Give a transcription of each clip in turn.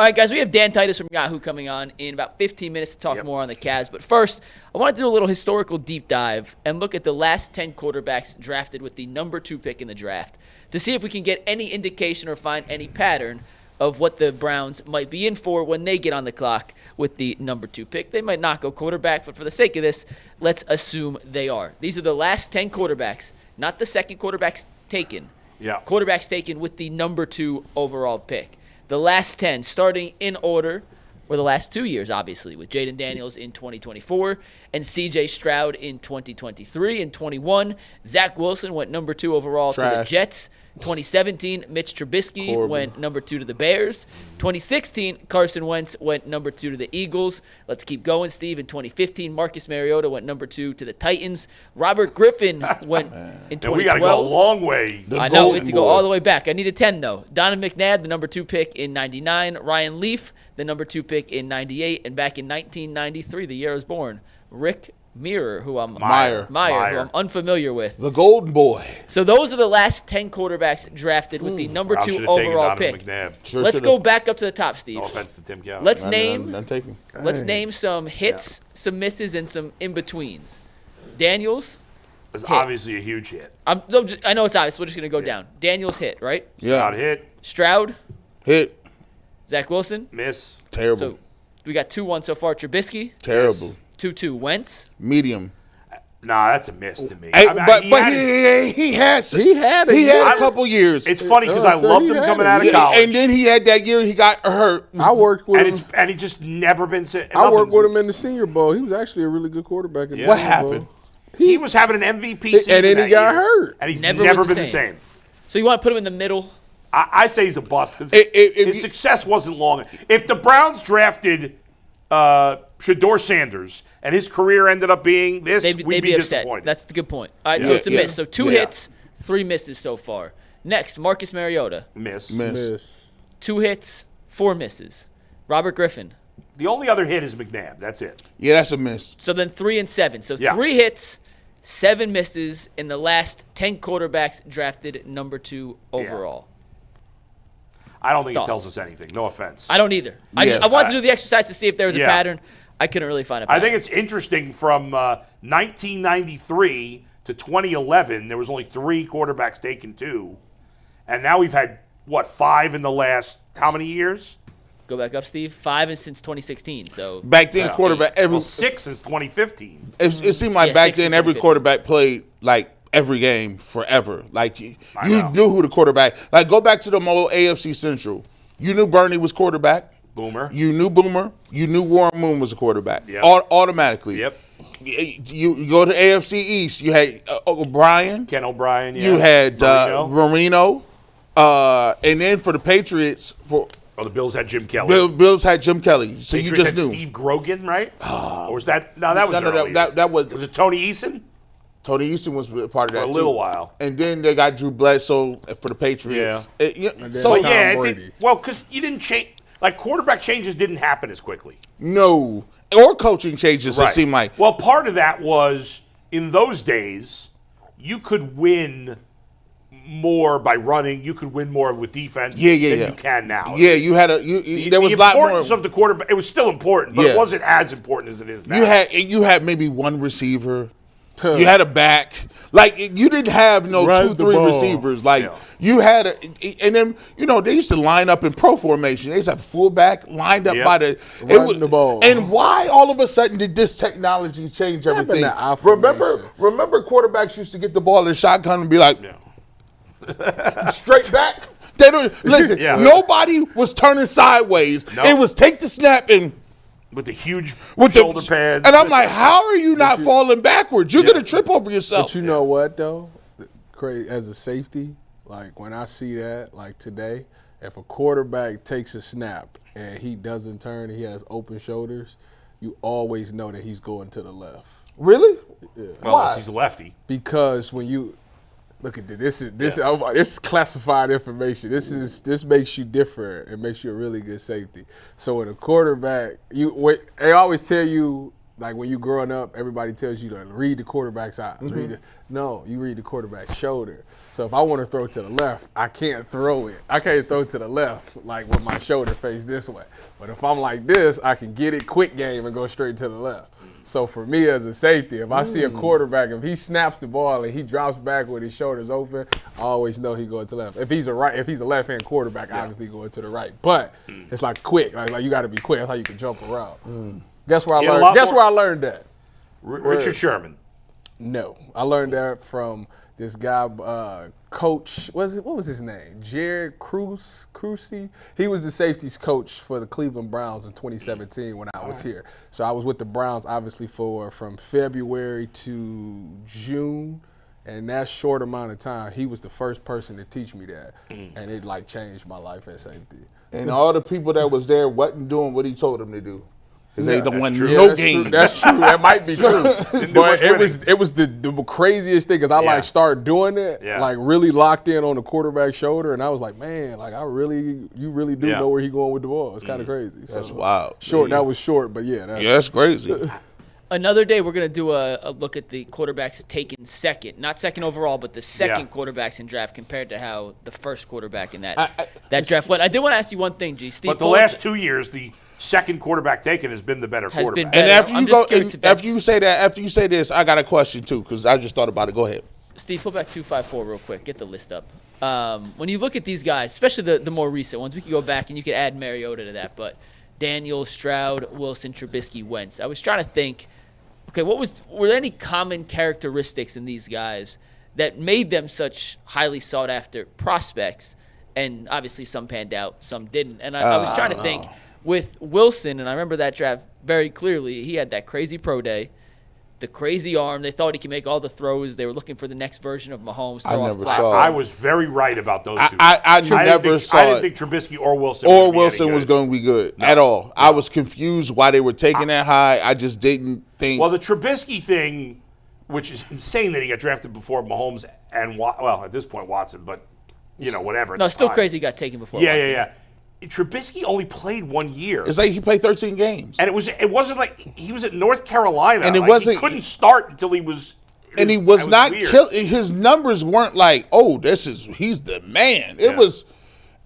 All right, guys, we have Dan Tyvis from Yahoo coming on in about 15 minutes to talk more on the Cavs. But first, I want to do a little historical deep dive and look at the last 10 quarterbacks drafted with the number 2 pick in the draft to see if we can get any indication or find any pattern of what the Browns might be in for when they get on the clock with the number 2 pick. They might not go quarterback, but for the sake of this, let's assume they are. These are the last 10 quarterbacks, not the second quarterbacks taken. Yeah. Quarterbacks taken with the number 2 overall pick. The last 10, starting in order, were the last 2 years, obviously, with Jaden Daniels in 2024 and C.J. Stroud in 2023 and 21. Zach Wilson went number 2 overall to the Jets. 2017, Mitch Trubisky went number 2 to the Bears. 2016, Carson Wentz went number 2 to the Eagles. Let's keep going, Steve. In 2015, Marcus Mariota went number 2 to the Titans. Robert Griffin went in 2012. We got to go a long way. I know, we have to go all the way back. I need a 10, though. Donovan McNabb, the number 2 pick in 99. Ryan Leaf, the number 2 pick in 98. And back in 1993, the year I was born, Rick Meyer, who I'm who I'm unfamiliar with. The Golden Boy. So those are the last 10 quarterbacks drafted with the number 2 overall pick. Let's go back up to the top, Steve. No offense to Tim Kelly. Let's name some hits, some misses, and some in-betweens. Daniels. It's obviously a huge hit. I know it's obvious. We're just going to go down. Daniels hit, right? Yeah. Not hit. Stroud. Hit. Zach Wilson. Miss. Terrible. So we got 2-1 so far. Trubisky. Terrible. Miss. 2-2. Wentz. Medium. Nah, that's a miss to me. Hey, he had a couple years. It's funny because I loved him coming out of college. And then he had that year he got hurt. I worked with him. And he just never been – I worked with him in the Senior Bowl. He was actually a really good quarterback in the What Senior happened? Bowl. He was having an MVP season and then he got hurt. And he's never been the same. So you want to put him in the middle? I say he's a bust because his success wasn't long. If the Browns drafted Shedeur Sanders and his career ended up being this, we'd be disappointed. That's a good point. All right, so it's a miss. So 2 hits, 3 misses so far. Next, Marcus Mariota. Miss. 2 hits, 4 misses. Robert Griffin. The only other hit is McNabb. That's it. Yeah, that's a miss. So then 3 and 7. So 3 hits, 7 misses in the last 10 quarterbacks drafted number 2 overall. I don't think it tells us anything. No offense. I don't either. I wanted to do the exercise to see if there was a pattern. I couldn't really find a pattern. I think it's interesting from 1993 to 2011, there was only 3 quarterbacks taken 2. And now we've had, 5 in the last how many years? Go back up, Steve. 5 is since 2016. So back then, quarterback 6 since 2015. It seemed like back then every quarterback played like every game forever. Like you knew who the quarterback. Like go back to the old AFC Central. You knew Bernie was quarterback. Boomer. You knew Boomer. You knew Warren Moon was a quarterback. Yep. Automatically. Yep. You go to AFC East. You had O'Brien. Ken O'Brien. Yeah. You had Marino. And then for the Patriots the Bills had Jim Kelly. Bills had Jim Kelly. So Patriots you just had knew. Steve Grogan, right? Or was that? No, that was earlier. That was. Was it Tony Eason? Tony Eason was part of that for a little while. And then they got Drew Bledsoe for the Patriots. Yeah. Because you didn't change. Like quarterback changes didn't happen as quickly. No, or coaching changes. It seemed like. Well, part of that was in those days, you could win more by running. You could win more with defense. than you can now. Yeah, you had there was a lot more. The importance of the quarterback. It was still important, but it wasn't as important as it is now. You had maybe one receiver. You had a back. Like you didn't have 2-3 receivers. Like you had and then they used to line up in pro formation. They used to have a fullback lined up by the ball. And why all of a sudden did this technology change everything? Remember quarterbacks used to get the ball in the shotgun and be like straight back. They don't listen. Nobody was turning sideways. Nope. It was take the snap and. With the huge shoulder pads. And I'm like, how are you not falling backwards? You're going to trip over yourself. But you know what, though? As a safety, like when I see that, like today, if a quarterback takes a snap and he doesn't turn, he has open shoulders, you always know that he's going to the left. Really? Yeah. Well, unless he's a lefty. Because when you look at this is classified information. This makes you different. It makes you a really good safety. So with a quarterback, they always tell you like when you growing up, everybody tells you to read the quarterback's eyes. No, you read the quarterback's shoulder. So if I want to throw to the left, I can't throw it. I can't throw to the left like with my shoulder faced this way. But if I'm like this, I can get it quick game and go straight to the left. So for me as a safety, if I see a quarterback, if he snaps the ball and he drops back with his shoulders open, I always know he going to the left. If he's a left-hand quarterback, obviously going to the right. But it's like quick. Like you got to be quick. That's how you can jump around. Guess where I learned that? Richard Sherman. No, I learned that from this guy, coach. What was his name? Jared Crucy. He was the safeties coach for the Cleveland Browns in 2017 when I was here. So I was with the Browns obviously from February to June. And that short amount of time, he was the first person to teach me that. And it like changed my life at safety. And all the people that was there wasn't doing what he told them to do. Because they don't want game. That's true. That might be true. But it was the craziest thing because I like started doing it, like really locked in on the quarterback's shoulder, and I was like, man, like you really do know where he going with the ball. It's kind of crazy. That's wild. Short. That was short, but that's crazy. Another day, we're going to do a look at the quarterbacks taken second. Not second overall, but the second quarterbacks in draft compared to how the first quarterback in that draft went. I did want to ask you one thing, G. Steve, but the last 2 years, the second quarterback taken has been the better quarterback. And after you say this, I got a question too because I just thought about it. Go ahead. Steve, pull back 254 real quick. Get the list up. When you look at these guys, especially the more recent ones, we could go back and you could add Mariota to that, but Daniel, Stroud, Wilson, Trubisky, Wentz. I was trying to think, okay, were there any common characteristics in these guys that made them such highly sought after prospects? And obviously some panned out, some didn't. And I was trying to think with Wilson, and I remember that draft very clearly, he had that crazy pro day, the crazy arm. They thought he could make all the throws. They were looking for the next version of Mahomes. I was very right about those two. I didn't think Trubisky or Wilson was going to be good at all. No. I was confused why they were taking that high. I just didn't think. Well, the Trubisky thing, which is insane that he got drafted before Mahomes and, at this point, Watson, but, whatever. No, it's still crazy he got taken before Watson. Yeah. Trubisky only played 1 year. It's like he played 13 games. And it wasn't like he was at North Carolina. And he couldn't start until he was. And he was not killing. His numbers weren't like, he's the man. It was,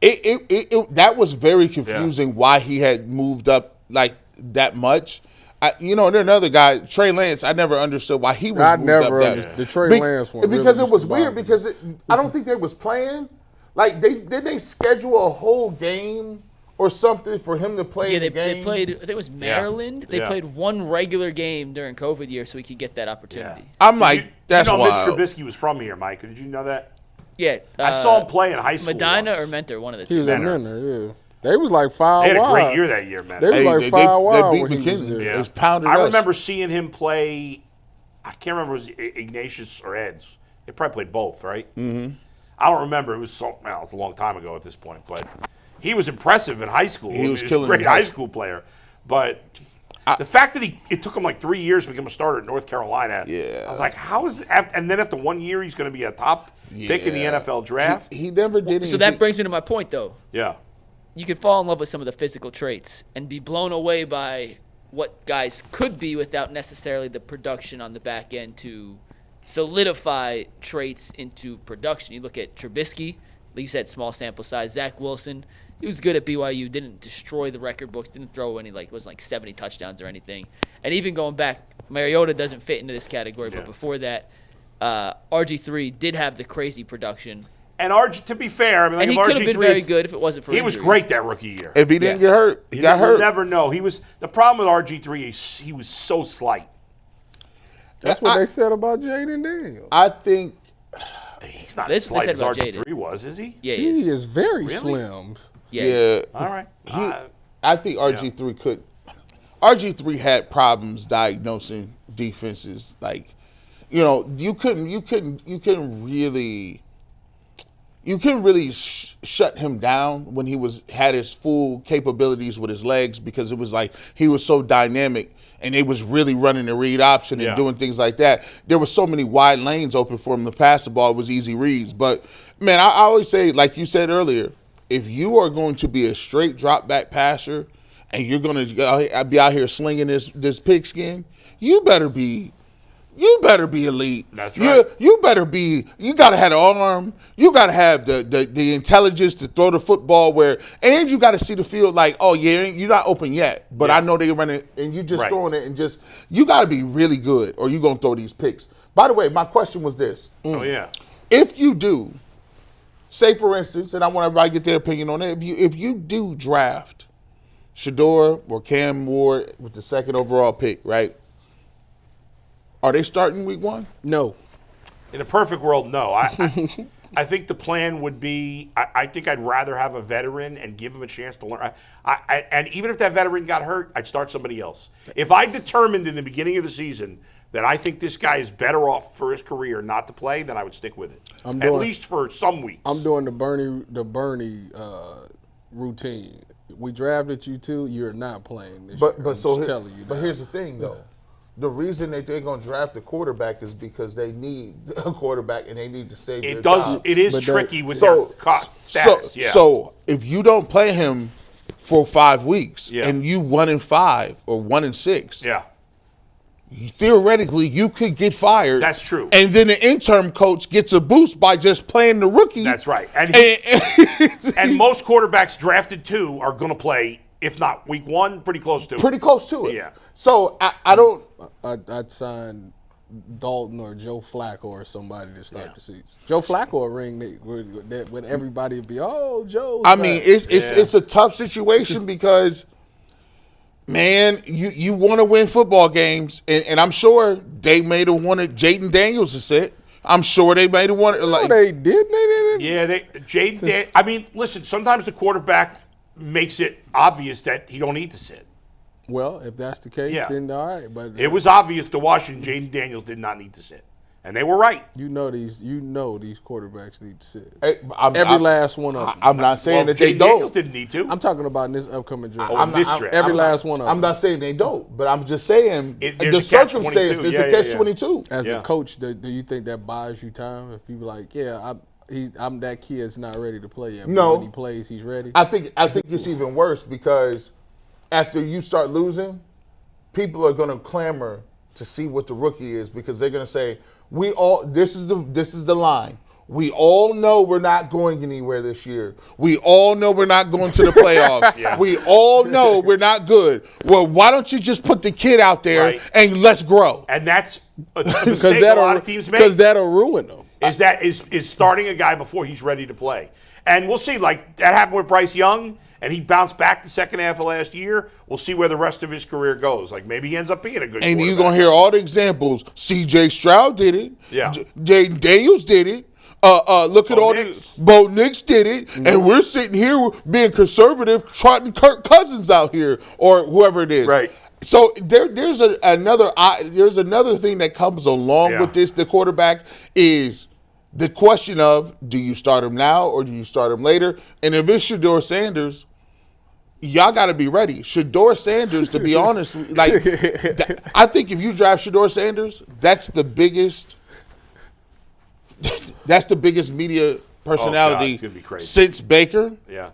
that was very confusing why he had moved up like that much. And another guy, Trey Lance, I never understood why he was moved up that. The Trey Lance one. Because it was weird because I don't think they was playing. Like, didn't they schedule a whole game or something for him to play in the game? They played, I think it was Maryland. They played one regular game during COVID year so he could get that opportunity. Yeah. I'm like, that's wild. Mitch Trubisky was from here, Mike. Did you know that? Yeah. I saw him play in high school. Medina or Mentor, one of the two. He was at Mentor, yeah. They was like 5 wide. They had a great year that year, man. They was like 5 wide. They beat McKinney. They was pounded us. I remember seeing him play, I can't remember if it was Ignatius or Eds. They probably played both, right? Mm-hmm. I don't remember. It was a long time ago at this point, but he was impressive in high school. He was killing. A great high school player, but the fact that it took him like 3 years to become a starter at North Carolina. Yeah, I was like, how is it? And then after 1 year, he's going to be a top pick in the NFL draft. He never did anything. So that brings me to my point, though. Yeah, you could fall in love with some of the physical traits and be blown away by what guys could be without necessarily the production on the back end to solidify traits into production. You look at Trubisky, like you said, small sample size. Zach Wilson, he was good at BYU, didn't destroy the record books, didn't throw any, wasn't like 70 touchdowns or anything. And even going back, Mariota doesn't fit into this category, but before that, RG3 did have the crazy production. And to be fair, and he could have been very good if it wasn't for injuries. He was great that rookie year. If he didn't get hurt, he got hurt. You never know. The problem with RG3 is he was so slight. That's what they said about Jaden Daniels. I think he's not as slight as RG3 was, is he? Yeah, he is very slim. Yeah. All right. I think RG3 could. RG3 had problems diagnosing defenses. Like, you couldn't really shut him down when he had his full capabilities with his legs because it was like he was so dynamic. And they was really running the read option and doing things like that. There were so many wide lanes open for him to pass the ball. It was easy reads. But, man, I always say, like you said earlier, if you are going to be a straight drop-back passer and you're going to be out here slinging this pigskin, you better be elite. That's right. You better be. You gotta have the arm. You gotta have the intelligence to throw the football and you gotta see the field like, oh yeah, you're not open yet, but I know they're running, and you just throwing it, and you gotta be really good, or you gonna throw these picks. By the way, my question was this: Oh yeah, if you do, say for instance, and I want everybody to get their opinion on it, if you do draft Shedeur or Cam Ward with the second overall pick, right? Are they starting week 1? No. in a perfect world, no. I think the plan would be, I think I'd rather have a veteran and give him a chance to learn. And even if that veteran got hurt, I'd start somebody else. If I determined in the beginning of the season that I think this guy is better off for his career not to play, then I would stick with it. At least for some weeks. I'm doing the Bernie routine. We drafted you too. You're not playing this year. But here's the thing, though. The reason that they're going to draft a quarterback is because they need a quarterback and they need to save their jobs. It is tricky with their status. So if you don't play him for 5 weeks and you 1-5 or 1-6, theoretically you could get fired. That's true. And then the interim coach gets a boost by just playing the rookie. That's right. And most quarterbacks drafted too are going to play, if not week 1, pretty close to it. Pretty close to it. Yeah. So I don't. I'd sign Dalton or Joe Flacco or somebody to start the season. Joe Flacco ring when everybody would be, oh, Joe. I mean, it's a tough situation because, man, you want to win football games, and I'm sure they may have wanted Jaden Daniels to sit. I'm sure they may have wanted. No, they did. They didn't. Yeah, Jaden. I mean, listen. Sometimes the quarterback makes it obvious that he don't need to sit. Well, if that's the case, then all right. But it was obvious to Washington, Jaden Daniels did not need to sit, and they were right. You know these quarterbacks need to sit. Every last one of them. I'm not saying that they Jaden don't. Daniels didn't need to. I'm talking about in this upcoming draft. Every last one of them. I'm not saying they don't, but I'm just saying the circumstance is a catch-22. As a coach, do you think that buys you time? If you be like, I'm that kid's not ready to play yet. No. But when he plays, he's ready. I think it's even worse because after you start losing, people are going to clamor to see what the rookie is because they're going to say, this is the line. We all know we're not going anywhere this year. We all know we're not going to the playoffs. We all know we're not good. Well, why don't you just put the kid out there and let's grow? And that's a mistake a lot of teams make. Because that'll ruin them. Is starting a guy before he's ready to play. And we'll see, like that happened with Bryce Young, and he bounced back the second half of last year. We'll see where the rest of his career goes. Like maybe he ends up being a good And quarterback. you're going to hear all the examples. C.J. Stroud did it. Yeah. Jaden Daniels did it. Look at all these. Bo Nix did it. Mm-hmm. And we're sitting here being conservative, trotting Kirk Cousins out here or whoever it is. Right. So there's another thing that comes along with this. The quarterback is the question of, do you start him now or do you start him later? And if it's Shedeur Sanders, y'all got to be ready. Shedeur Sanders, to be honest, I think if you draft Shedeur Sanders, that's the biggest media personality since Baker. Yeah.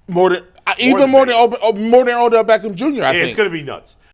More than Odell Beckham Jr. I think it's going to be nuts.